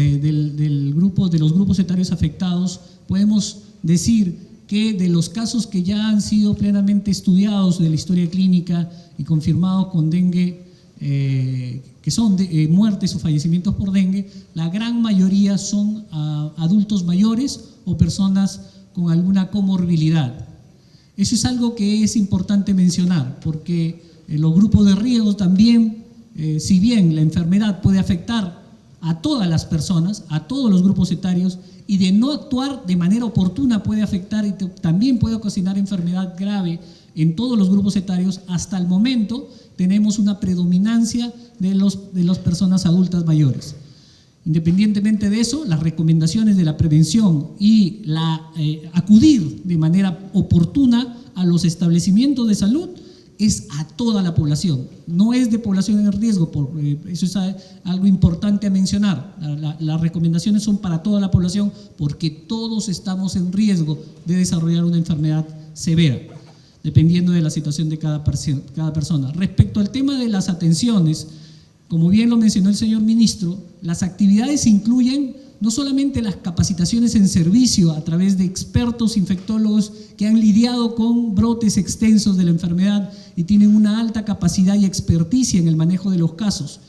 grupos etarios afectados, podemos decir que de los casos que ya han sido plenamente estudiados de la historia clínica y confirmados con dengue, que son muertes o fallecimientos por dengue, la gran mayoría son adultos mayores o personas con alguna comorbilidad. Eso es algo que es importante mencionar, porque los grupos de riesgo también, si bien la enfermedad puede afectar a todas las personas, a todos los grupos etarios, y de no actuar de manera oportuna puede afectar y también puede ocasionar enfermedad grave en todos los grupos etarios. Hasta el momento tenemos una predominancia de las personas adultas mayores. Independientemente de eso, las recomendaciones de la prevención y acudir de manera oportuna a los establecimientos de salud es a toda la población, no es de población en riesgo, eso es algo importante a mencionar. Las recomendaciones son para toda la población porque todos estamos en riesgo de desarrollar una enfermedad severa, dependiendo de la situación de cada persona. Respecto al tema de las atenciones, como bien lo mencionó el señor ministro, las actividades incluyen no solamente las capacitaciones en servicio a través de expertos infectólogos que han lidiado con brotes extensos de la enfermedad y tienen una alta capacidad y experticia en el manejo de los casos,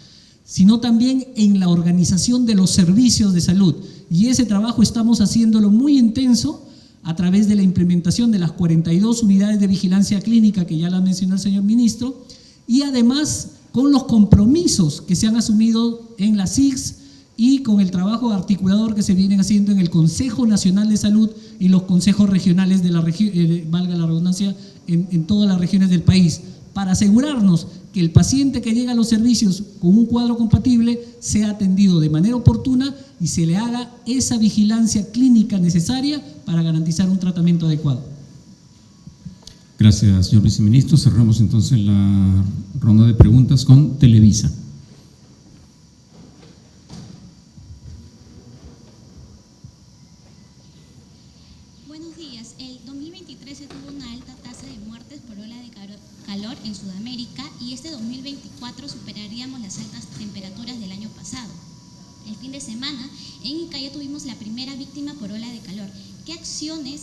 sino también en la organización de los servicios de salud. Y ese trabajo estamos haciéndolo muy intenso a través de la implementación de las 42 unidades de vigilancia clínica que ya la mencionó el señor ministro, y además con los compromisos que se han asumido en la SIGS y con el trabajo articulador que se vienen haciendo en el Consejo Nacional de Salud y los consejos regionales de la región, valga la redundancia, en todas las regiones del país, para asegurarnos que el paciente que llega a los servicios con un cuadro compatible sea atendido de manera oportuna y se le haga esa vigilancia clínica necesaria para garantizar un tratamiento adecuado. Gracias, señor viceministro. Cerramos entonces la ronda de preguntas con Televisa. Buenos días. El 2023 se tuvo una alta tasa de muertes por ola de calor en Sudamérica y este 2024 superaríamos las altas temperaturas del año pasado. El fin de semana en Ica tuvimos la primera víctima por ola de calor. ¿Qué acciones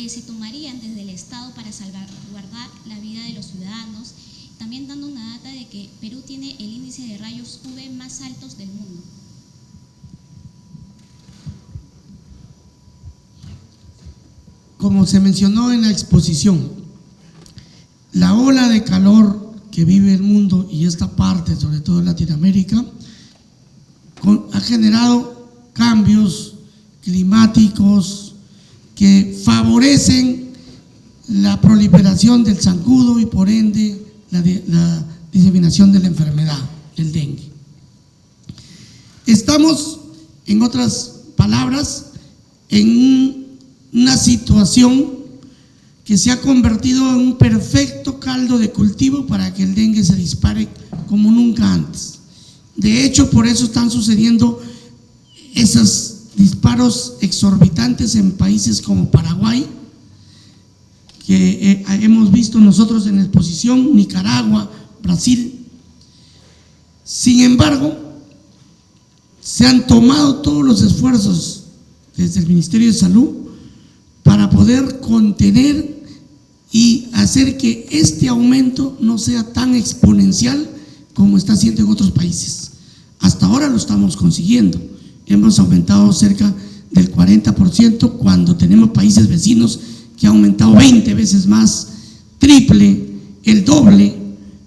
se tomarían desde el Estado para salvaguardar la vida de los ciudadanos? También dando una data de que Perú tiene el índice de rayos UV más altos del mundo. Como se mencionó en la exposición, la ola de calor que vive el mundo y esta parte, sobre todo Latinoamérica, ha generado cambios climáticos que favorecen la proliferación del zancudo y por ende la diseminación de la enfermedad, el dengue. Estamos, en otras palabras, en una situación que se ha convertido en un perfecto caldo de cultivo para que el dengue se dispare como nunca antes. De hecho, por eso están sucediendo esos disparos exorbitantes en países como Paraguay, que hemos visto nosotros en la exposición, Nicaragua, Brasil. Sin embargo, se han tomado todos los esfuerzos desde el Ministerio de Salud para poder contener y hacer que este aumento no sea tan exponencial como está haciendo en otros países. Hasta ahora lo estamos consiguiendo. Hemos aumentado cerca del 40% cuando tenemos países vecinos que han aumentado 20 veces más, triple, el doble.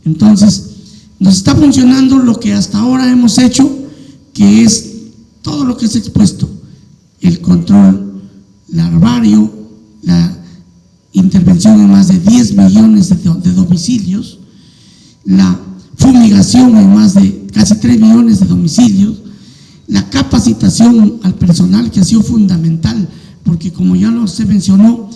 Entonces, nos está funcionando lo que hasta ahora hemos hecho, que es todo lo que es expuesto: el control larvario, la intervención en más de 10 millones de domicilios, la fumigación en más de casi 3 millones de domicilios, la capacitación al personal, que ha sido fundamental, porque como ya se mencionó,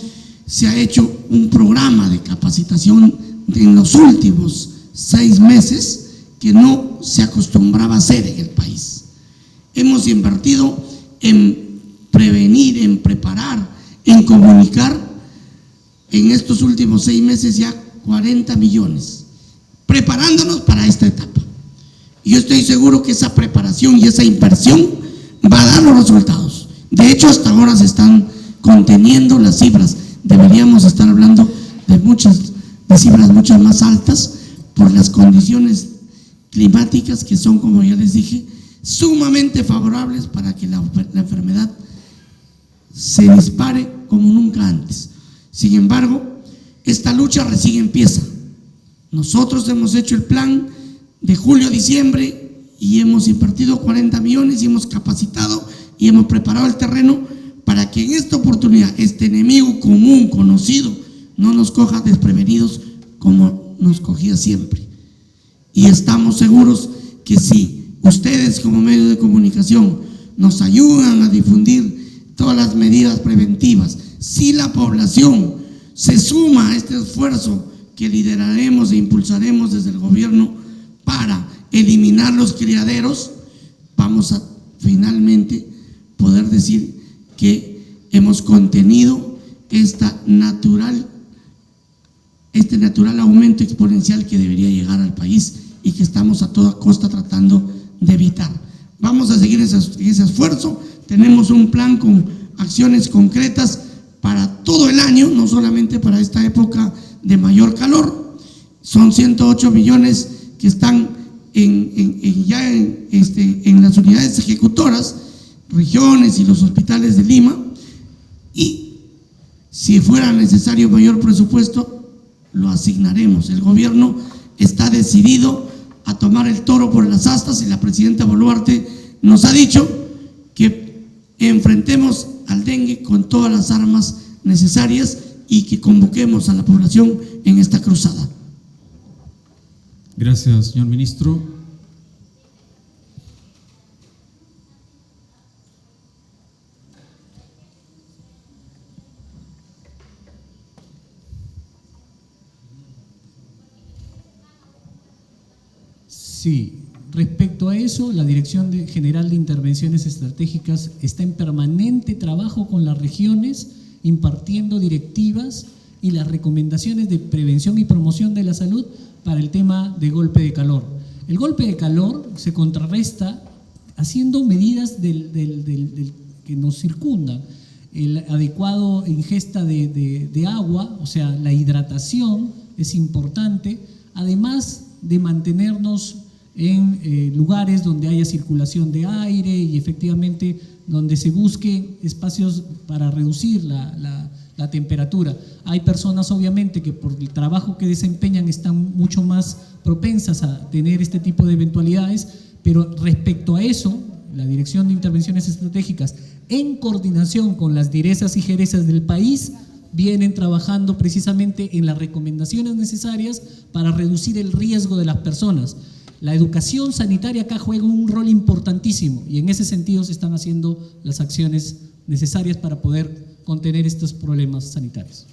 se ha hecho un programa de capacitación en los últimos 6 meses que no se acostumbraba a hacer en el país. Hemos invertido en prevenir, en preparar, en comunicar, en estos últimos 6 meses ya 40 millones, preparándonos para esta etapa. Y yo estoy seguro que esa preparación y esa inversión va a dar los resultados. De hecho, hasta ahora se están conteniendo las cifras. Deberíamos estar hablando de cifras mucho más altas por las condiciones climáticas que son, como ya les dije, sumamente favorables para que la enfermedad se dispare como nunca antes. Sin embargo, esta lucha recién empieza. Nosotros hemos hecho el plan de julio a diciembre y hemos invertido 40 millones y hemos capacitado y hemos preparado el terreno para que en esta oportunidad este enemigo común, conocido, no nos coja desprevenidos como nos cogía siempre. Y estamos seguros que si ustedes como medios de comunicación nos ayudan a difundir todas las medidas preventivas, si la población se suma a este esfuerzo que lideraremos e impulsaremos desde el gobierno para eliminar los criaderos, vamos a finalmente poder decir que hemos contenido este natural aumento exponencial que debería llegar al país y que estamos a toda costa tratando de evitar. Vamos a seguir ese esfuerzo. Tenemos un plan con acciones concretas para todo el año, no solamente para esta época de mayor calor. Son 108 millones que están en las unidades ejecutoras, regiones y los hospitales de Lima, y si fuera necesario mayor presupuesto, lo asignaremos. El gobierno está decidido a tomar el toro por las astas, y la presidenta Boluarte nos ha dicho que enfrentemos al dengue con todas las armas necesarias y que convoquemos a la población en esta cruzada. Gracias, señor ministro. Sí, respecto a eso, la Dirección General de Intervenciones Estratégicas está en permanente trabajo con las regiones, impartiendo directivas y las recomendaciones de prevención y promoción de la salud para el tema de golpe de calor. El golpe de calor se contrarresta haciendo medidas que nos circundan. El adecuado ingesta de agua, o sea, la hidratación es importante, además de mantenernos en lugares donde haya circulación de aire y efectivamente donde se busque espacios para reducir la temperatura. Hay personas obviamente que por el trabajo que desempeñan están mucho más propensas a tener este tipo de eventualidades, pero respecto a eso, la Dirección de Intervenciones Estratégicas, en coordinación con las direzas y jerezas del país, vienen trabajando precisamente en las recomendaciones necesarias para reducir el riesgo de las personas. La educación sanitaria acá juega un rol importantísimo y en ese sentido se están haciendo las acciones necesarias para poder contener estos problemas sanitarios.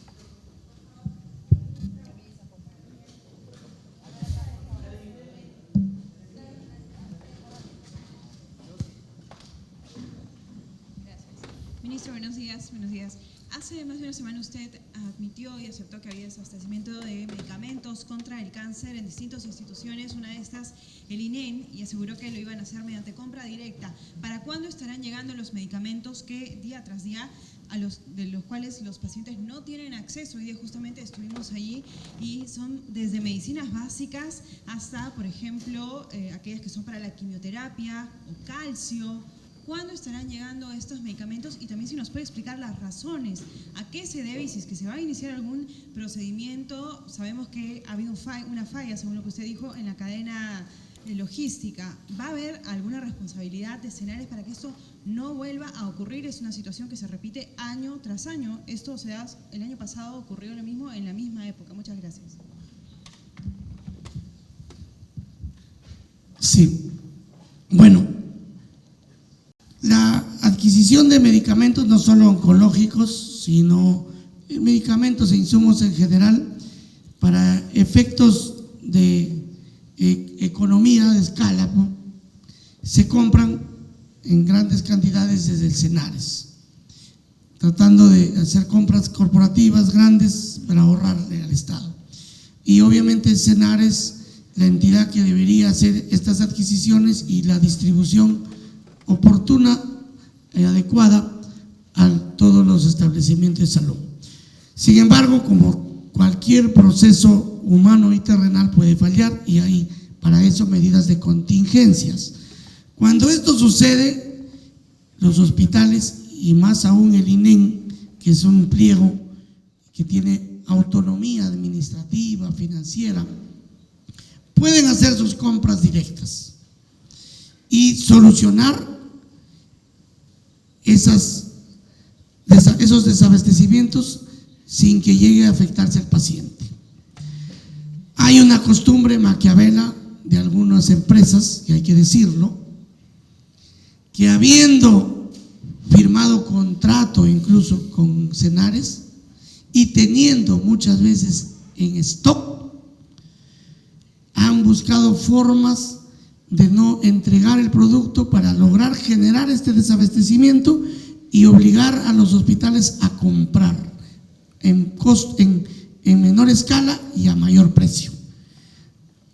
Ministro, buenos días. Buenos días. Hace más de una semana usted admitió y aceptó que había desabastecimiento de medicamentos contra el cáncer en distintas instituciones, una de estas el INEN, y aseguró que lo iban a hacer mediante compra directa. ¿Para cuándo estarán llegando los medicamentos que día tras día, de los cuales los pacientes no tienen acceso? Hoy día justamente estuvimos allí y son desde medicinas básicas hasta, por ejemplo, aquellas que son para la quimioterapia o calcio. ¿Cuándo estarán llegando estos medicamentos? Y también si nos puede explicar las razones, a qué se debe y si es que se va a iniciar algún procedimiento. Sabemos que ha habido una falla, según lo que usted dijo, en la cadena logística. ¿Va a haber alguna responsabilidad de Senares para que esto no vuelva a ocurrir? Es una situación que se repite año tras año. Esto, o sea, el año pasado ocurrió lo mismo en la misma época. Muchas gracias. Sí, bueno, la adquisición de medicamentos no solo oncológicos, sino medicamentos e insumos en general para efectos de economía de escala, ¿no?, se compran en grandes cantidades desde el Senares, tratando de hacer compras corporativas grandes para ahorrarle al Estado. Y obviamente el Senares, la entidad que debería hacer estas adquisiciones y la distribución oportuna y adecuada a todos los establecimientos de salud. Sin embargo, como cualquier proceso humano y terrenal puede fallar, y hay para eso medidas de contingencias. Cuando esto sucede, los hospitales y más aún el INEN, que es un pliego que tiene autonomía administrativa, financiera, pueden hacer sus compras directas y solucionar esos desabastecimientos sin que llegue a afectarse al paciente. Hay una costumbre maquiavela de algunas empresas, que hay que decirlo, que habiendo firmado contrato incluso con Senares y teniendo muchas veces en stock, han buscado formas de no entregar el producto para lograr generar este desabastecimiento y obligar a los hospitales a comprar en menor escala y a mayor precio.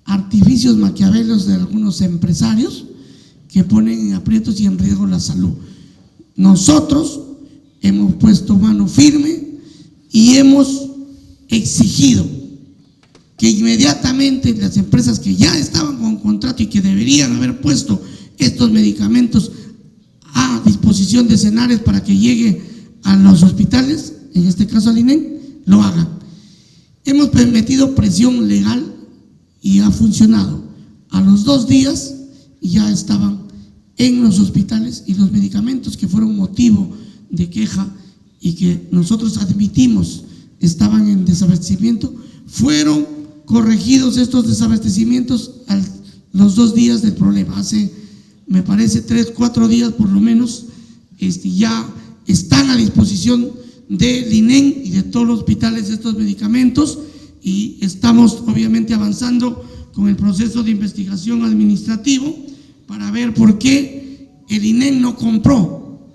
Artificios maquiavelos de algunos empresarios que ponen en aprietos y en riesgo la salud. Nosotros hemos puesto mano firme y hemos exigido que inmediatamente las empresas que ya estaban con contrato y que deberían haber puesto estos medicamentos a disposición de Senares para que llegue a los hospitales, en este caso al INEN, lo hagan. Hemos metido presión legal y ha funcionado. A los 2 días ya estaban en los hospitales y los medicamentos que fueron motivo de queja y que nosotros admitimos estaban en desabastecimiento, fueron corregidos estos desabastecimientos a los 2 días del problema. Hace, me parece, 3, 4 días por lo menos, ya están a disposición del INEN y de todos los hospitales estos medicamentos, y estamos obviamente avanzando con el proceso de investigación administrativo para ver por qué el INEN no compró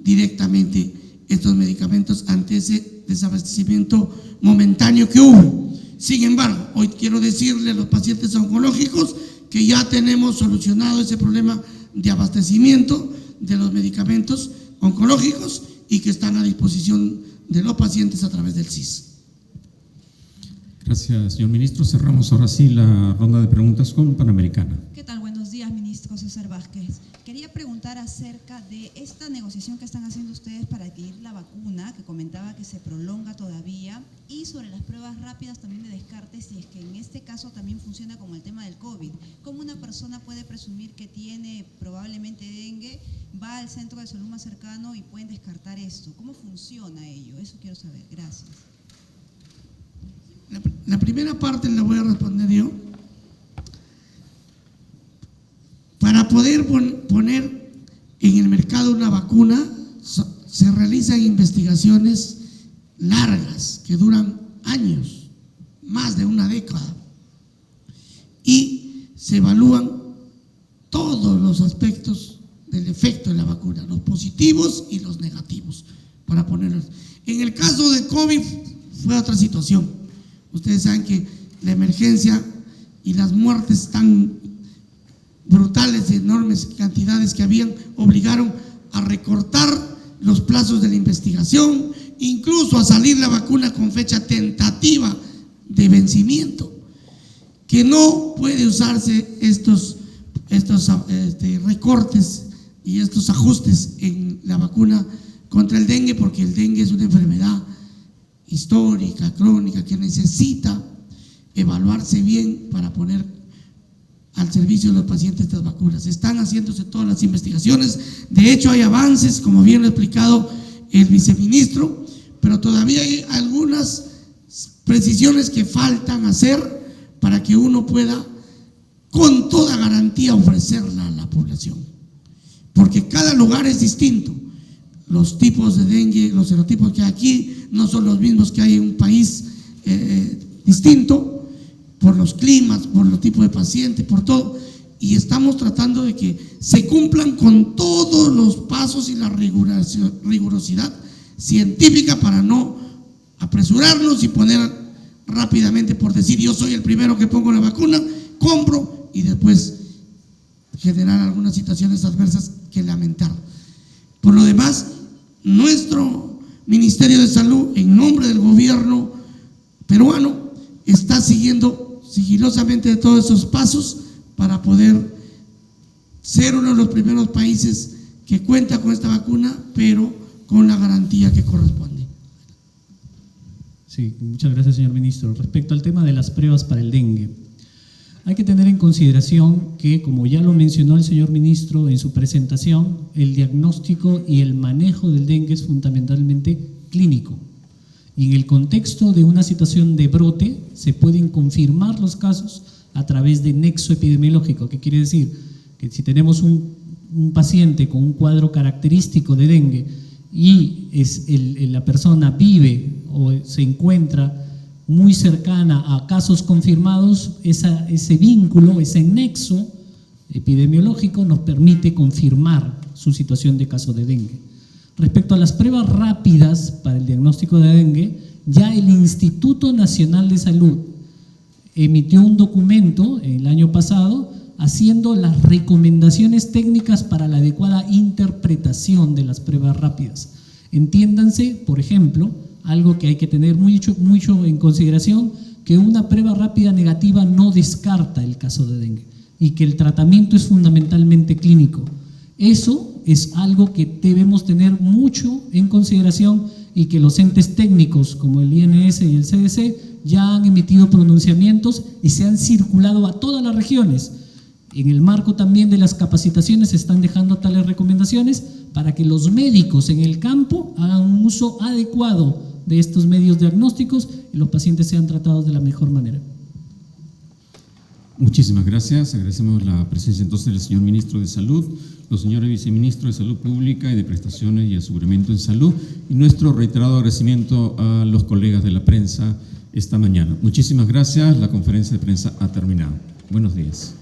directamente estos medicamentos ante ese desabastecimiento momentáneo que hubo. Sin embargo, hoy quiero decirle a los pacientes oncológicos que ya tenemos solucionado ese problema de abastecimiento de los medicamentos oncológicos y que están a disposición de los pacientes a través del CIS. Gracias, señor ministro. Cerramos ahora sí la ronda de preguntas con Panamericana. ¿Qué tal? Buenos días, ministro César Vázquez. Quería preguntar acerca de esta negociación que están haciendo ustedes para adquirir la vacuna, que comentaba que se prolonga todavía, y sobre las pruebas rápidas también de descarte, si es que en este caso también funciona como el tema del COVID. ¿Cómo una persona puede presumir que tiene probablemente dengue, va al centro de salud más cercano y pueden descartar esto? ¿Cómo funciona ello? Eso quiero saber. Gracias. La primera parte la voy a responder yo. Para poder poner en el mercado una vacuna, se realizan investigaciones largas que duran años, más de una década, y se evalúan todos los aspectos del efecto de la vacuna, los positivos y los negativos, para ponerlos. En el caso de COVID fue otra situación. Ustedes saben que la emergencia y las muertes tan brutales, enormes cantidades que habían, obligaron a recortar los plazos de la investigación, incluso a salir la vacuna con fecha tentativa de vencimiento, que no puede usarse estos recortes y estos ajustes en la vacuna contra el dengue, porque el dengue es una enfermedad histórica, crónica, que necesita evaluarse bien para poner al servicio de los pacientes estas vacunas. Están haciéndose todas las investigaciones, de hecho hay avances, como bien lo ha explicado el viceministro, pero todavía hay algunas precisiones que faltan hacer para que uno pueda con toda garantía ofrecerla a la población, porque cada lugar es distinto. Los tipos de dengue, los serotipos que hay aquí no son los mismos que hay en un país distinto, por los climas, por los tipos de pacientes, por todo, y estamos tratando de que se cumplan con todos los pasos y la rigurosidad científica para no apresurarnos y poner rápidamente, por decir yo soy el primero que pongo la vacuna, compro y después generar algunas situaciones adversas que lamentar. Por lo demás, nuestro Ministerio de Salud, en nombre del gobierno peruano, está siguiendo sigilosamente todos esos pasos para poder ser uno de los primeros países que cuenta con esta vacuna, pero con la garantía que corresponde. Sí, muchas gracias, señor ministro. Respecto al tema de las pruebas para el dengue, hay que tener en consideración que, como ya lo mencionó el señor ministro en su presentación, el diagnóstico y el manejo del dengue es fundamentalmente clínico. Y en el contexto de una situación de brote, se pueden confirmar los casos a través de nexo epidemiológico. ¿Qué quiere decir? Que si tenemos un paciente con un cuadro característico de dengue y la persona vive o se encuentra muy cercana a casos confirmados, ese vínculo, ese nexo epidemiológico nos permite confirmar su situación de caso de dengue. Respecto a las pruebas rápidas para el diagnóstico de dengue, ya el Instituto Nacional de Salud emitió un documento el año pasado haciendo las recomendaciones técnicas para la adecuada interpretación de las pruebas rápidas. Entiéndanse, por ejemplo, algo que hay que tener mucho en consideración, que una prueba rápida negativa no descarta el caso de dengue y que el tratamiento es fundamentalmente clínico. Eso es algo que debemos tener mucho en consideración y que los entes técnicos como el INS y el CDC ya han emitido pronunciamientos y se han circulado a todas las regiones. En el marco también de las capacitaciones se están dejando tales recomendaciones para que los médicos en el campo hagan un uso adecuado de estos medios diagnósticos y los pacientes sean tratados de la mejor manera. Muchísimas gracias. Agradecemos la presencia entonces del señor Ministro de Salud, los señores Viceministros de Salud Pública y de Prestaciones y Aseguramiento en Salud y nuestro reiterado agradecimiento a los colegas de la prensa esta mañana. Muchísimas gracias. La conferencia de prensa ha terminado. Buenos días.